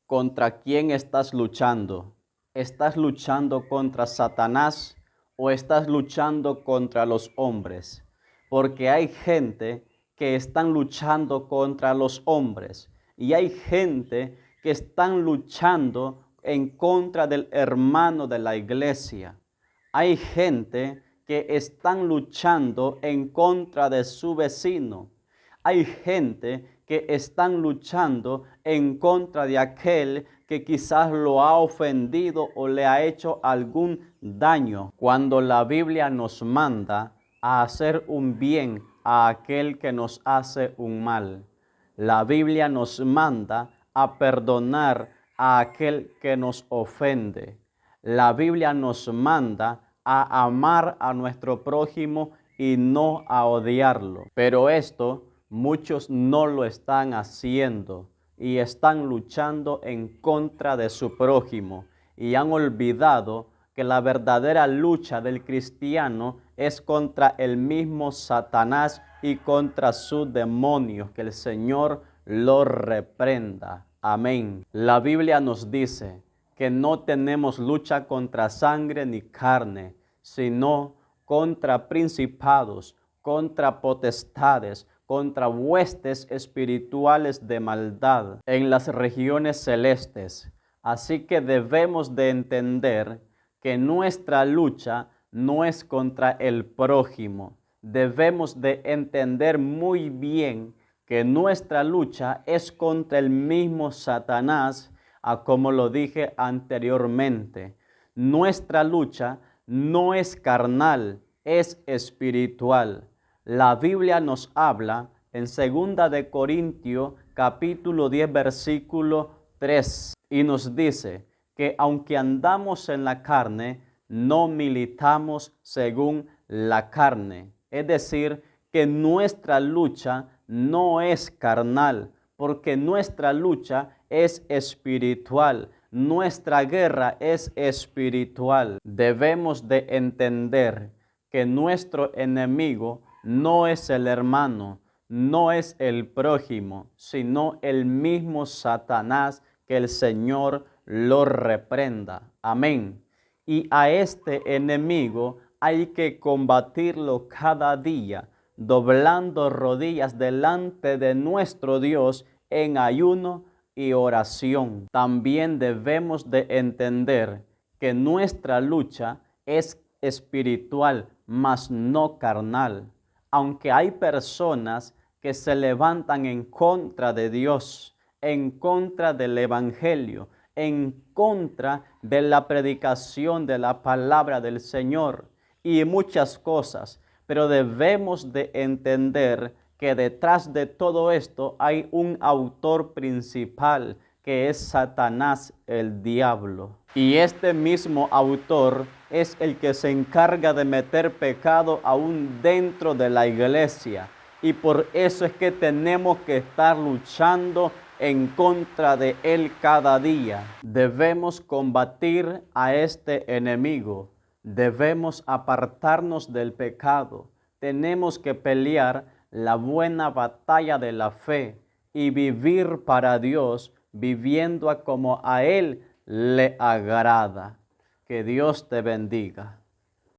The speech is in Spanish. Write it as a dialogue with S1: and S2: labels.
S1: ¿Contra quién estás luchando? ¿Estás luchando contra Satanás o estás luchando contra los hombres? Porque hay gente que están luchando contra los hombres y hay gente que están luchando en contra del hermano de la iglesia. Hay gente que están luchando en contra de su vecino. Hay gente que están luchando en contra de aquel que quizás lo ha ofendido o le ha hecho algún daño. Cuando la Biblia nos manda a hacer un bien a aquel que nos hace un mal, la Biblia nos manda a perdonar a aquel que nos ofende. La Biblia nos manda a amar a nuestro prójimo y no a odiarlo. Pero esto muchos no lo están haciendo y están luchando en contra de su prójimo y han olvidado que la verdadera lucha del cristiano es contra el mismo Satanás y contra sus demonios. Que el Señor lo reprenda. Amén. La Biblia nos dice que no tenemos lucha contra sangre ni carne, sino contra principados, contra potestades, contra huestes espirituales de maldad en las regiones celestes. Así que debemos de entender que nuestra lucha no es contra el prójimo. Debemos de entender muy bien que nuestra lucha es contra el mismo Satanás, como lo dije anteriormente. Nuestra lucha no es carnal, es espiritual. La Biblia nos habla en 2 de Corintios capítulo 10 versículo 3 y nos dice que aunque andamos en la carne, no militamos según la carne. Es decir, que nuestra lucha no es carnal, porque nuestra lucha es espiritual. Nuestra guerra es espiritual. Debemos de entender que nuestro enemigo no es el hermano, no es el prójimo, sino el mismo Satanás. Que el Señor lo reprenda. Amén. Y a este enemigo hay que combatirlo cada día, doblando rodillas delante de nuestro Dios en ayuno y oración. También debemos de entender que nuestra lucha es espiritual, mas no carnal. Aunque hay personas que se levantan en contra de Dios, en contra del Evangelio, en contra de la predicación de la palabra del Señor y muchas cosas, pero debemos de entender que detrás de todo esto hay un autor principal, que es Satanás, el diablo. Y este mismo autor es el que se encarga de meter pecado aún dentro de la iglesia. Y por eso es que tenemos que estar luchando en contra de él cada día. Debemos combatir a este enemigo. Debemos apartarnos del pecado. Tenemos que pelear la buena batalla de la fe y vivir para Dios, viviendo como a Él le agrada. Que Dios te bendiga.